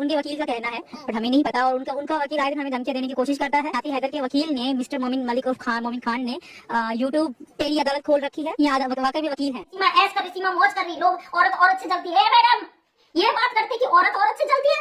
उनके वकील का कहना है, बट हमें नहीं पता। और उनका वकील आए दिन हमें धमकियां देने की कोशिश करता है। साथ ही हैदर के वकील ने, मिस्टर मोमिन मलिक उर्फ मोमिन खान ने यूट्यूब पे ही अदालत खोल रखी है। यहाँ वाकई में वकील है। सीमा ऐश कर रही, सीमा मौज कर रही, लोग औरत औरत से जलती है। मैडम ये बात करते कि औरत औरत से जलती है।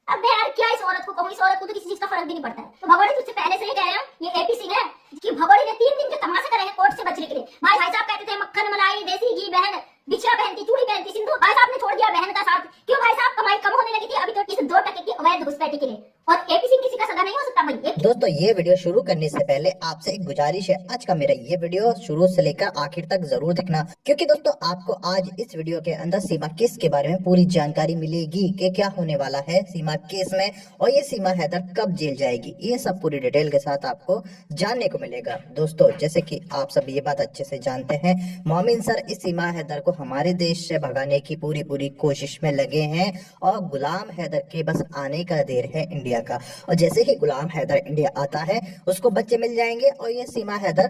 अब यार क्या इस औरत को कहूं, इस औरत को तो किसी चीज का फर्क भी नहीं पड़ता है। तो भगोड़ी तुझसे पहले से ही कह रहे हैं, ये एपी सिंह है कि भगोड़ी ने 3 दिन के तमाशे करे हैं कोर्ट से बचने के लिए। भाई साहब कहते थे मक्खन मलाई देसी घी बहन बिछिया पहनती, चूड़ी पहनती, सिंदूर। भाई साहब ने छोड़ दिया बहन का साथ। क्यों भाई साहब? कमाई कम होने लगी थी अभी तो इस 2% की अवैध घुसपैठी के लिए। और एपी सिंह किसी का सगा नहीं हो सकता भाई। दोस्तों ये वीडियो शुरू करने से पहले आपसे एक गुजारिश है, आज का मेरा ये वीडियो शुरू से लेकर आखिर तक जरूर देखना, क्योंकि दोस्तों आपको आज इस वीडियो के अंदर सीमा केस के बारे में पूरी जानकारी मिलेगी कि क्या होने वाला है सीमा केस में, और ये सीमा हैदर कब जेल जाएगी, ये सब पूरी डिटेल के साथ आपको जानने को मिलेगा। दोस्तों जैसे कि आप सब ये बात अच्छे से जानते हैं, मोमिन सर इस सीमा हैदर को हमारे देश से भगाने की पूरी कोशिश में लगे हैं, और गुलाम हैदर के बस आने का देर है इंडिया का। और जैसे ही गुलाम हैदर इंडिया आता है उसको बच्चे मिल जाएंगे और ये सीमा हैदर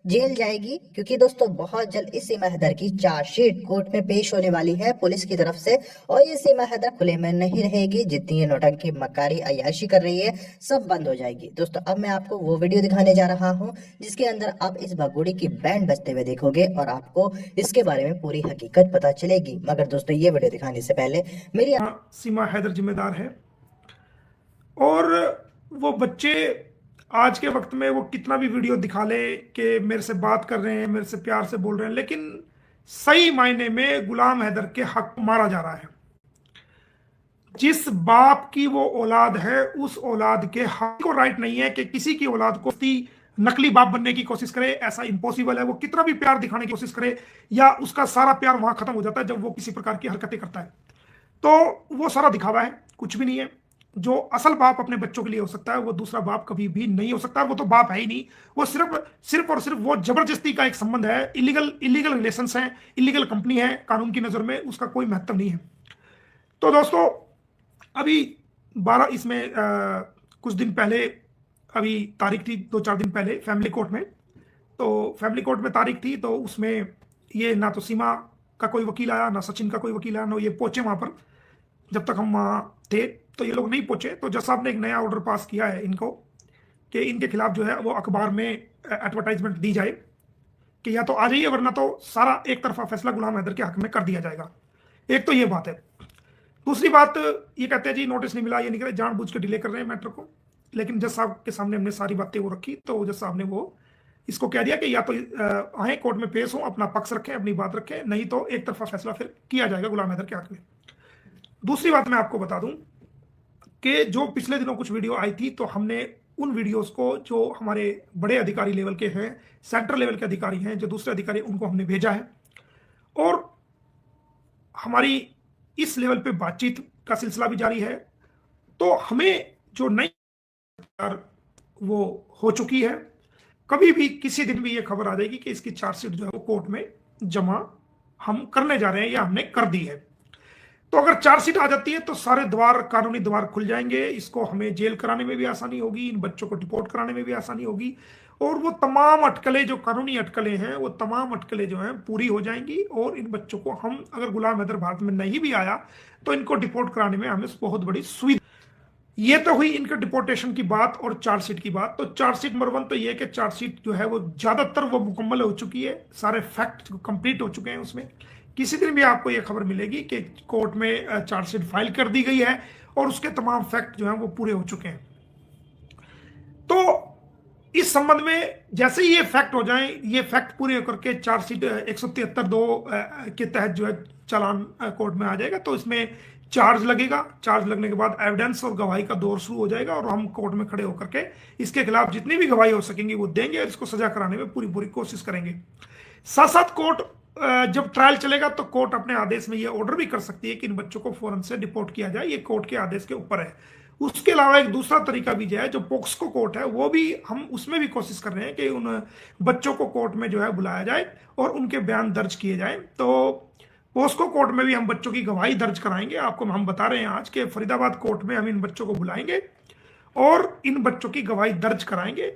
जेल जाएगी, क्योंकि दोस्तों बहुत जल्द इस सीमा हैदर की चार्जशीट कोर्ट में पेश होने वाली है पुलिस की तरफ से। और ये सीमा हैदर खुले में नहीं रहेगी, जितनी ये नौटंकी मक्कारी अय्याशी कर रही है सब बंद हो जाएगी। दोस्तों अब मैं आपको वो वीडियो दिखाने जा रहा हूँ जिसके अंदर आप इस भगोड़ी की बैंड बजते हुए देखोगे और आपको इसके बारे में पूरी हकीकत पता चलेगी। मगर दोस्तों ये वीडियो दिखाने से पहले मेरी सीमा हैदर जिम्मेदार है, और वो बच्चे आज के वक्त में वो कितना भी वीडियो दिखा ले कि मेरे से बात कर रहे हैं, मेरे से प्यार से बोल रहे हैं, लेकिन सही मायने में गुलाम हैदर के हक मारा जा रहा है। जिस बाप की वो औलाद है उस औलाद के हक को राइट नहीं है कि किसी की औलाद को नकली बाप बनने की कोशिश करे। ऐसा इम्पॉसिबल है। वो कितना भी प्यार दिखाने की कोशिश करे या उसका सारा प्यार वहां खत्म हो जाता है जब वो किसी प्रकार की हरकतें करता है। तो वो सारा दिखावा है, कुछ भी नहीं है। जो असल बाप अपने बच्चों के लिए हो सकता है वो दूसरा बाप कभी भी नहीं हो सकता। वो तो बाप है ही नहीं, वो सिर्फ और सिर्फ वो जबरदस्ती का एक संबंध है। इलीगल रिलेशंस हैं, इलीगल कंपनी है कानून की नजर में, उसका कोई महत्व नहीं है। तो दोस्तों अभी 12 इसमें कुछ दिन पहले, अभी तारीख थी 2-4 दिन पहले फैमिली कोर्ट में। तो फैमिली कोर्ट में तारीख थी, तो उसमें ये ना तो सीमा का कोई वकील आया, ना सचिन का कोई वकील आया, ना ये पहुंचे वहां पर। जब तक हम वहां थे तो ये लोग नहीं पहुंचे। तो जज साहब ने एक नया ऑर्डर पास किया है इनको कि इनके खिलाफ जो है वो अखबार में एडवर्टाइजमेंट दी जाए कि या तो आ जाइए, वरना तो सारा एक तरफा फैसला गुलाम हैदर के हक में कर दिया जाएगा। एक तो ये बात है। दूसरी बात ये कहते हैं जी नोटिस नहीं मिला, ये नहीं करे, जानबूझ के डिले कर रहे हैं मैटर को। लेकिन जज साहब के सामने हमने सारी बातें वो रखी, तो जज साहब ने वो इसको कह दिया कि या तो आए कोर्ट में पेश हो, अपना पक्ष रखें, अपनी बात रखें, नहीं तो एक तरफा फैसला फिर किया जाएगा गुलाम हैदर के हक में। दूसरी बात मैं आपको बता दूं कि जो पिछले दिनों कुछ वीडियो आई थी, तो हमने उन वीडियोस को जो हमारे बड़े अधिकारी लेवल के हैं, सेंट्रल लेवल के अधिकारी हैं, जो दूसरे अधिकारी, उनको हमने भेजा है। और हमारी इस लेवल पे बातचीत का सिलसिला भी जारी है। तो हमें जो नई वो हो चुकी है, कभी भी किसी दिन भी ये खबर आ जाएगी कि इसकी चार्जशीट जो है वो कोर्ट में जमा हम करने जा रहे हैं या हमने कर दी है। तो अगर चार्जशीट आ जाती है तो सारे द्वार, कानूनी द्वार खुल जाएंगे। इसको हमें जेल कराने में भी आसानी होगी, इन बच्चों को डिपोर्ट कराने में भी आसानी होगी, और वो तमाम अटकलें, जो कानूनी अटकलें हैं, वो तमाम अटकलें जो हैं पूरी हो जाएंगी। और इन बच्चों को हम, अगर गुलाम हैदर भारत में नहीं भी आया तो इनको डिपोर्ट कराने में हमें बहुत बड़ी सुविधा। ये तो हुई इनके डिपोर्टेशन की बात और चार्जशीट की बात। तो चार्जशीट नंबर 1 तो ये है कि चार्जशीट जो है वो ज्यादातर वो मुकम्मल हो चुकी है, सारे फैक्ट कंप्लीट हो चुके हैं उसमें। किसी दिन भी आपको ये खबर मिलेगी कि कोर्ट में चार्जशीट फाइल कर दी गई है और उसके तमाम फैक्ट जो हैं वो पूरे हो चुके हैं। तो इस संबंध में जैसे ही ये फैक्ट हो जाएं, ये फैक्ट पूरे होकर के चार्जशीट 173(2) के तहत जो है चालान कोर्ट में आ जाएगा। तो इसमें चार्ज लगेगा, चार्ज लगने के बाद एविडेंस और गवाही का दौर शुरू हो जाएगा, और हम कोर्ट में खड़े होकर के इसके खिलाफ जितनी भी गवाही हो सकेंगी वो देंगे, और इसको सजा कराने में पूरी कोशिश करेंगे। साथ साथ कोर्ट जब ट्रायल चलेगा तो कोर्ट अपने आदेश में ये ऑर्डर भी कर सकती है कि इन बच्चों को फौरन से डिपोर्ट किया जाए। ये कोर्ट के आदेश के ऊपर है। उसके अलावा एक दूसरा तरीका भी जो है, जो पोक्सको कोर्ट है, वो भी हम उसमें भी कोशिश कर रहे हैं कि उन बच्चों को कोर्ट में जो है बुलाया जाए और उनके बयान दर्ज किए जाए। तो पोस्को कोर्ट में भी हम बच्चों की गवाही दर्ज कराएंगे। आपको हम बता रहे हैं आज के फरीदाबाद कोर्ट में हम इन बच्चों को बुलाएंगे और इन बच्चों की गवाही दर्ज कराएंगे।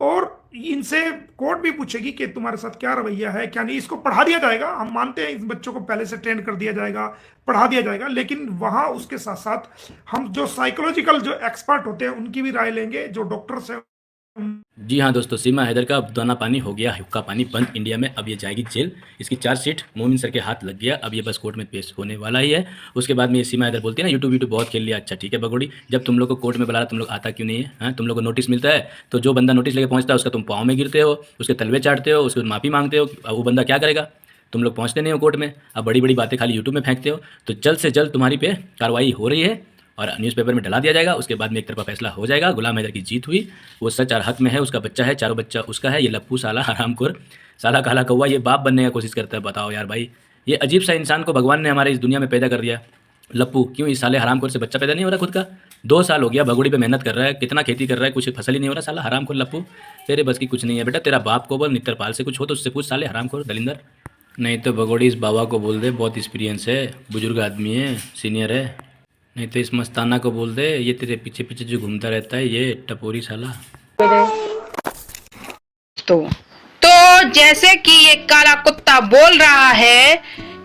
और इनसे कोर्ट भी पूछेगी कि तुम्हारे साथ क्या रवैया है क्या नहीं। इसको पढ़ा दिया जाएगा, हम मानते हैं इस बच्चों को पहले से ट्रेन कर दिया जाएगा, पढ़ा दिया जाएगा, लेकिन वहां उसके साथ साथ हम जो साइकोलॉजिकल जो एक्सपर्ट होते हैं उनकी भी राय लेंगे, जो डॉक्टर्स हैं। जी हाँ दोस्तों, सीमा हैदर का दाना पानी हो गया, हुक्का पानी बंद इंडिया में। अब ये जाएगी जेल। इसकी चार्जशीट मोमिन सर के हाथ लग गया, अब ये बस कोर्ट में पेश होने वाला ही है। उसके बाद में ये सीमा हैदर बोलती है ना, यूट्यूब बहुत खेल लिया। अच्छा ठीक है बगोड़ी, जब तुम लोग को कोर्ट में बुला रहा तुम लोग आता क्यों नहीं है? हाँ, तुम लोग को नोटिस मिलता है तो जो बंदा नोटिस लेके पहुँचता है उसका तुम पाँव में गिरते हो, उसके तलवे चाटते हो, उसको माफ़ी मांगते हो। अब वो बंदा क्या करेगा? तुम लोग पहुँचते नहीं हो कोर्ट में, अब बड़ी बड़ी बातें खाली यूट्यूब में फेंकते हो। तो जल्द से जल्द तुम्हारी पे कार्रवाई हो रही है और न्यूज़पेपर में डला दिया जाएगा। उसके बाद में एक तरफा फैसला हो जाएगा। गुलाम हैदर की जीत हुई, वो सच और हक में है, उसका बच्चा है, चारों बच्चा उसका है। ये लप्पू साला हरामखोर, साला काला कौवा, ये बाप बनने की कोशिश करता है। बताओ यार भाई, ये अजीब सा इंसान को भगवान ने हमारे इस दुनिया में पैदा कर दिया। लप्पू क्यों, इस साले हरामखोर से बच्चा पैदा नहीं हो रहा खुद का? 2 साल हो गया भगोड़ी पे मेहनत कर रहा है, कितना खेती कर रहा है, कुछ फसल ही नहीं हो रहा। साला हरामखोर लप्पू, तेरे बस की कुछ नहीं है बेटा। तेरा बाप को बोल, नित्रपाल से कुछ हो तो उससे पूछ, साले हरामखोर दलिंदर। नहीं तो भगोड़ी इस बाबा को बोल दे, बहुत एक्सपीरियंस है, बुजुर्ग आदमी है, सीनियर है। नहीं तो इस मस्ताना को बोल दे, ये तेरे पीछे पीछे जो घूमता रहता है, ये टपोरी साला। तो जैसे कि ये काला कुत्ता बोल रहा है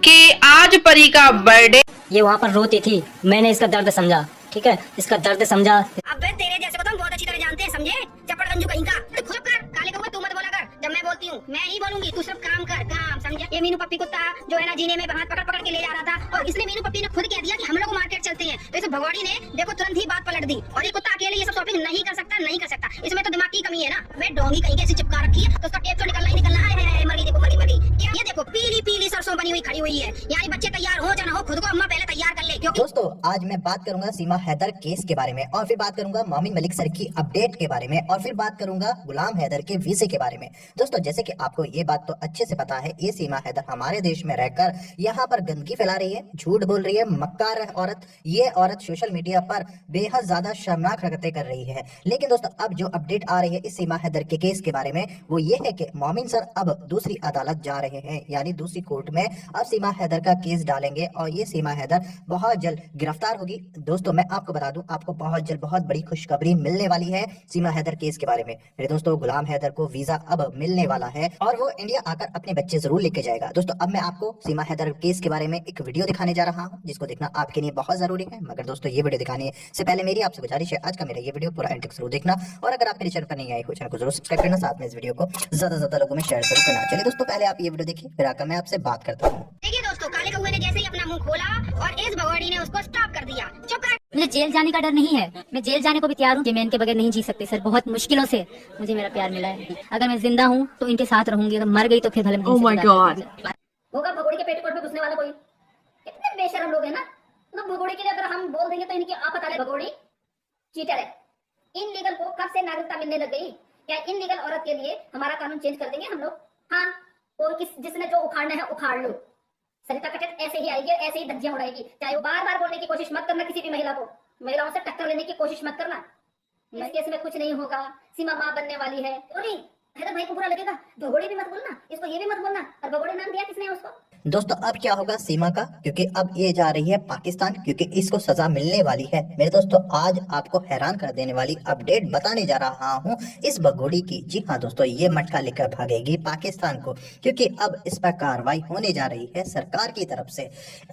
कि आज परी का बर्थडे, ये वहाँ पर रोती थी, मैंने इसका दर्द समझा, ठीक है, इसका दर्द समझा। अबे तेरे जैसे को तो हम बहुत अच्छी तरह जानते हैं, समझे? चपड़ गंजू कहीं का। तो चुप कर, काले कौवा तू मत बोला कर। जब मैं बोलती हूँ मैं ही बोलूंगी, तू सिर्फ काम कर, काम, समझे? ये मीनू पप्पी कुत्ता जो है ना, जीने में हाथ पकड़ पकड़ के ले जा रहा था और इसने मीनू पप्पी ने खुद कह दिया कि हम लोग मार्केट चलते हैं। तो इस भगोड़ी ने देखो तुरंत ही बात पलट दी और ये कुत्ता अकेले ये सब शॉपिंग नहीं कर सकता, नहीं कर सकता। इसमें तो दिमाग की कमी है ना। वे डोंगी कहीं कैसे चिपका रखी है तो उसका टेप तो निकलना ही निकलना है। मरी देखो, मरी मरी। ये देखो पीली पीली सरसों बनी हुई खड़ी हुई है। यानी बच्चे तैयार हो जाना हो, खुद को अम्मा पहले तैयार कर ले। क्योंकि दोस्तों आज मैं बात करूंगा सीमा हैदर केस के बारे में, और फिर बात करूंगा मोमिन मलिक सर की अपडेट के बारे में, और फिर बात करूंगा गुलाम हैदर के वीजे के बारे में। दोस्तों जैसे कि आपको ये बात तो अच्छे से पता है, ये सीमा हैदर हमारे देश में रहकर यहाँ पर गंदगी फैला रही है, झूठ बोल रही है, मक्कार है औरत। ये औरत सोशल मीडिया पर बेहद ज्यादा शर्मनाक हरकतें कर रही है। लेकिन दोस्तों अब जो अपडेट आ रही है इस सीमा हैदर के केस के बारे में, वो ये है कि मोमिन सर अब दूसरी अदालत जा रहे हैं, यानी दूसरी कोर्ट में अब सीमा हैदर का केस डालेंगे और ये सीमा हैदर बहुत जल्द गिरफ्तार होगी। दोस्तों मैं आपको बता दूं, आपको बहुत जल्द बहुत बड़ी खुशखबरी मिलने वाली है सीमा हैदर केस के बारे में। मेरे दोस्तों गुलाम हैदर को वीजा अब मिलने वाला है और वो इंडिया आकर अपने बच्चे जरूर लेके जाएगा। दोस्तों अब मैं आपको सीमा हैदर केस के बारे में एक वीडियो दिखाने जा रहा हूँ, जिसको देखना आपके लिए बहुत जरूरी है। मगर दोस्तों ये वीडियो दिखाने से पहले मेरी आपसे गुजारिश है, आज का मेरा ये वीडियो पूरा एंड तक जरूर देखना, और अगर आप मेरे चैनल पर नहीं आए हो चैनल को जरूर सब्सक्राइब करना, साथ में इस वीडियो को ज्यादा से ज्यादा लोगों में शेयर जरूर करना। चलिए दोस्तों पहले आप ये वीडियो देखिए, फिर आकर मैं आपसे बात करता हूँ। देखिए दोस्तों, काले कौवे ने जैसे ही अपना मुंह खोला और इस भगोड़ी ने उसको स्टॉप कर दिया। चुप कर। मुझे जेल जाने का डर नहीं है, मैं जेल जाने को भी तैयार हूँ। मैं इनके बगैर नहीं जी सकती सर, बहुत मुश्किलों से मुझे मेरा प्यार मिला है। अगर मैं जिंदा हूँ तो इनके साथ रहूंगी, अगर मर गई तो फिर भले। Oh my God. होगा भगोड़ी के पेटीकोट में घुसने वाला कोई? कितने बेशरम लोग हैं ना। तो भगोड़ी के लिए अगर हम बोल देंगे तो इनकी आफत आ भगोड़ी चीटर है। इनलीगल को कब से नागरिकता मिलने लग गई? क्या इनलीगल औरत के लिए हमारा कानून चेंज कर देंगे हम लोग? हाँ, और जिसने जो उखाड़ना है उखाड़ लो। सरिता कटक ऐसे ही आएगी, ऐसे ही धज्जियां उड़ाएगी। चाहे वो बार बार बोलने की कोशिश मत करना किसी भी महिला को, महिलाओं से टक्कर लेने की कोशिश मत करना। इस केस में कुछ नहीं होगा, सीमा मां बनने वाली है। नहीं हैदर भाई को बुरा लगेगा, भगोड़ी भी मत बोलना, इसको ये भी मत बोलना। और भगोड़ी नाम दिया किसने उसको? दोस्तों अब क्या होगा सीमा का, क्योंकि अब ये जा रही है पाकिस्तान, क्योंकि इसको सजा मिलने वाली है। मेरे दोस्तों आज आपको हैरान कर देने वाली अपडेट बताने जा रहा हूँ इस भगोड़ी की। जी हाँ दोस्तों, ये मटका लेकर भागेगी पाकिस्तान को, क्योंकि अब इस पर कार्रवाई होने जा रही है सरकार की तरफ से।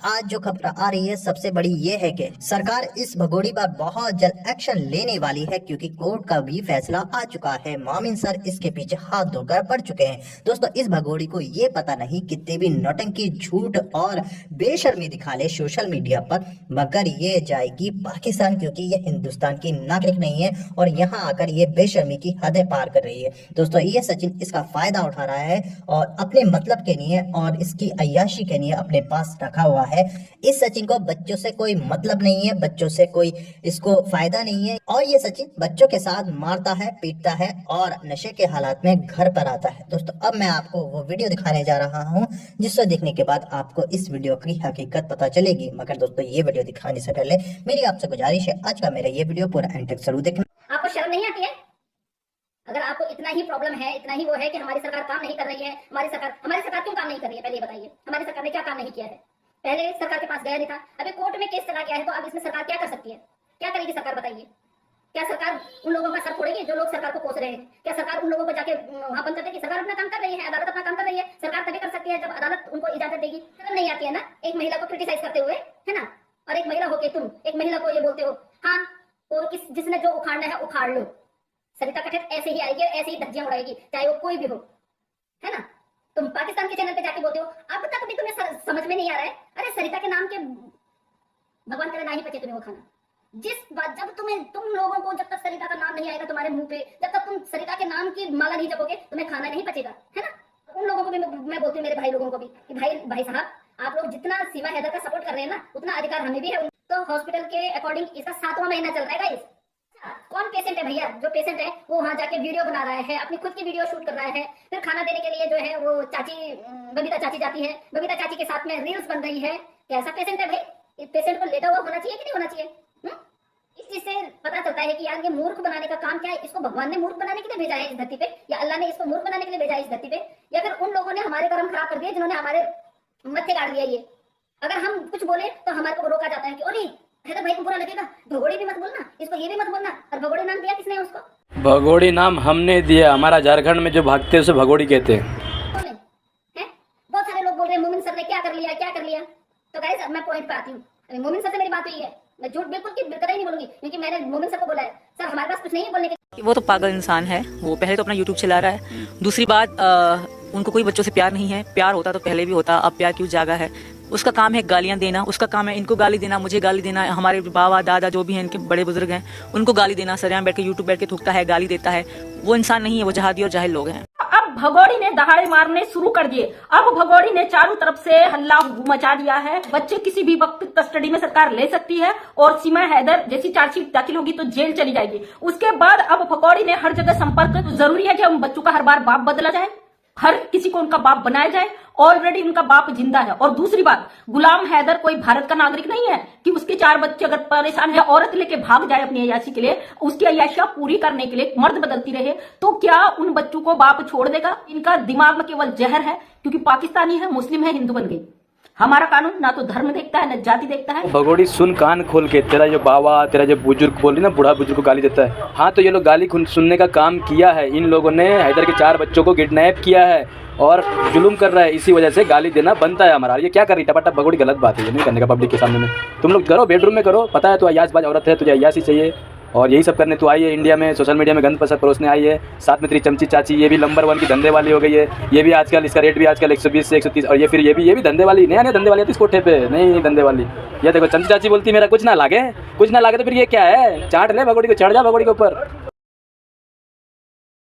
आज जो खबर आ रही है सबसे बड़ी ये है कि सरकार इस भगोड़ी पर बहुत जल्द एक्शन लेने वाली है, क्योंकि कोर्ट का भी फैसला आ चुका है। मोमिन सर इसके पीछे हाथ धोकर पड़ चुके हैं। दोस्तों इस भगोड़ी को ये पता नहीं कितने भी नौटंकी, झूठ और बेशर्मी दिखा ले सोशल मीडिया पर, मगर ये जाएगी पाकिस्तान, क्योंकि ये हिंदुस्तान की नागरिक नहीं है और यहाँ आकर ये बेशर्मी की हदें पार कर रही है। दोस्तों ये सचिन इसका फायदा उठा रहा है और अपने मतलब के लिए और इसकी अय्याशी के लिए अपने पास रखा हुआ है। इस सचिन को बच्चों से कोई मतलब नहीं है, बच्चों से कोई इसको फायदा नहीं है, और ये सचिन बच्चों के साथ मारता है, पीटता है और नशे के हालात में घर पर आता है। दोस्तों अब मैं आपको वो वीडियो दिखाने जा रहा हूँ जिससे देखने के बाद आपको इस वीडियो की हकीकत पता चलेगी। मगर दोस्तों ये वीडियो दिखाने से पहले मेरी आपसे गुजारिश है, आज का मेरा ये वीडियो पूरा एंड तक जरूर देखना। आपको शर्म नहीं आती है? अगर आपको इतना ही प्रॉब्लम है, इतना ही वो है कि हमारी सरकार काम नहीं कर रही है, हमारी सरकार क्यों काम नहीं कर रही है? पहले ये बताइए, हमारी सरकार ने क्या काम नहीं किया है? पहले सरकार के पास गया नहीं था, अभी कोर्ट में केस चला गया है, तो अब इसमें सरकार क्या कर सकती है? क्या करेगी सरकार बताइए? क्या सरकार उन लोगों का सर फोड़ेगी जो लोग सरकार को कोस रहे हैं? क्या सरकार उन लोगों को जाके वहां बंद कर देगी? सरकार अपना काम कर रही है, अदालत अपना काम कर रही है। सरकार तभी कर सकती है जब अदालत उनको इजाजत देगी। शर्म नहीं आती है ना एक महिला को क्रिटिसाइज करते हुए, है ना? और एक महिला होके तुम एक महिला को ये बोलते हो, हाँ और जिसने जो उखाड़ना है उखाड़ लो। सरिता कठेर ऐसे ही आएगी, ऐसे ही धज्जियां उड़ाएगी, चाहे वो कोई भी हो, है ना? तुम पाकिस्तान के चैनल पे जाके बोलते हो, अब तक भी तुम्हें समझ में नहीं आ रहा है। अरे सरिता के नाम के भगवान करे ना ही पचे तुम्हें वो खाना। जिस बात जब तुम लोगों को जब तक सरिता का नाम नहीं आएगा तुम्हारे मुंह पे, जब तक तुम सरिता के नाम की माला नहीं जपोगे, तुम्हें खाना नहीं पचेगा, है ना? उन लोगों को भी मैं बोलती हूँ, मेरे भाई लोगों को भी, कि भाई साहब आप लोग जितना सीमा हैदर का सपोर्ट कर रहे हैं ना, उतना अधिकार हमें भी है। तो हॉस्पिटल के अकॉर्डिंग इसका 7वां महीना चल रहा है गाइस। कौन पेशेंट है भैया? जो पेशेंट है वो वहां जाके वीडियो बना रहा है, अपनी खुद की वीडियो शूट कर रहा है, फिर खाना देने के लिए जो है वो चाची बबीता चाची जाती है, बबीता चाची के साथ में रील्स बन रही है। कैसा पेशेंट है भाई? इस पेशेंट को लेटा हुआ होना चाहिए कि नहीं होना चाहिए? इस चीज से पता चलता है कि यार ये मूर्ख बनाने का काम क्या है। इसको भगवान ने मूर्ख बनाने के लिए भेजा है इस धरती पे, या अल्लाह ने इसको मूर्ख बनाने के लिए भेजा है इस धरती पे, या फिर उन लोगों ने हमारे कर्म खराब कर दिए जिन्होंने हमारे मत्थे गाड़ दिया। ये अगर हम कुछ बोले तो हमारे को रोका जाता है कि अरे हैदर भाई को बुरा लगेगा, भगोड़ी भी मत बोलना, इसको ये भी मत बोलना। और भगोड़ी नाम दिया किसने उसको? भगोड़ी नाम हमने दिया, हमारा झारखंड में जो भागते हैं उसे भगोड़ी कहते हैं। बहुत सारे लोग बोल रहे हैं मोमिन सर ने क्या कर लिया क्या कर लिया। तो गाइस अब मैं पॉइंट पे आती हूँ। अभी मोमिन सर से मेरी बात हुई है, मैं झूठ बिल्कुल कतई नहीं बोलूंगी, क्योंकि मैंने मोमिन सर को बोला है सर हमारे पास कुछ नहीं है बोलने के। वो तो पागल इंसान है। वो पहले तो अपना यूट्यूब चला रहा है, दूसरी बात उनको कोई बच्चों से प्यार नहीं है। प्यार होता तो पहले भी होता, अब प्यार क्यों जागा है? उसका काम है गालियां देना, उसका काम है इनको गाली देना, मुझे गाली देना, हमारे बाबा दादा जो भी हैं इनके बड़े बुजुर्ग हैं उनको गाली देना। सरियाम बैठ के यूट्यूब बैठ के थूकता है, गाली देता है। वो इंसान नहीं है, वो जहादी और जाहिल लोग हैं। अब भगोड़ी ने दहाड़े मारने शुरू कर दिए। अब भगोड़ी ने चारों तरफ से हल्ला मचा दिया है। बच्चे किसी भी वक्त कस्टडी में सरकार ले सकती है, और सीमा हैदर जैसी चार्जशीट दाखिल होगी तो जेल चली जाएगी। उसके बाद अब भगोड़ी ने हर जगह संपर्क, तो जरूरी है कि उन बच्चों का हर बार बाप बदला जाए, हर किसी को उनका बाप बनाया जाए। ऑलरेडी उनका बाप जिंदा है। और दूसरी बात, गुलाम हैदर कोई भारत का नागरिक नहीं है कि उसके 4 बच्चे अगर परेशान है, औरत लेके भाग जाए अपनी अय्याशी के लिए, उसकी अय्याशियां पूरी करने के लिए मर्द बदलती रहे, तो क्या उन बच्चों को बाप छोड़ देगा? इनका दिमाग में केवल जहर है, क्योंकि पाकिस्तानी है, मुस्लिम है, हिंदू बन गई। हमारा कानून ना तो धर्म देखता है, न जाति देखता है। भगोड़ी सुन कान खोल के, तेरा जो बाबा, तेरा जो बुजुर्ग बोल रही ना, बूढ़ा बुजुर्ग को गाली देता है। हाँ, तो ये लोग गाली सुनने का काम किया है। इन लोगों ने हैदर के 4 बच्चों को किडनैप किया है और जुल्म कर रहा है, इसी वजह से गाली देना बनता है हमारा। ये क्या कर रही टपाटप भगोड़ी? गलत बात है, ये नहीं करने का पब्लिक के सामने में। तुम लोग करो, बेडरूम में करो, पता है तू अय्याशबाज औरत है, तुझे अय्याशी चाहिए और यही सब करने तू आई है इंडिया में, सोशल मीडिया में गंद परोसने आई है। साथ में तेरी चमची चाची, ये भी नंबर 1 की धंधे वाली हो गई है। ये भी आजकल, इसका रेट भी आजकल 120 से 130, और ये फिर ये भी धंधे वाली, नया धंधे वाली है इस कोठे पे, नहीं धंधे वाली। ये देखो चमची चाची बोलती मेरा कुछ ना लागे तो फिर ये क्या है? चाट ले भगोड़ी को, चढ़ जा भगोड़ी के ऊपर।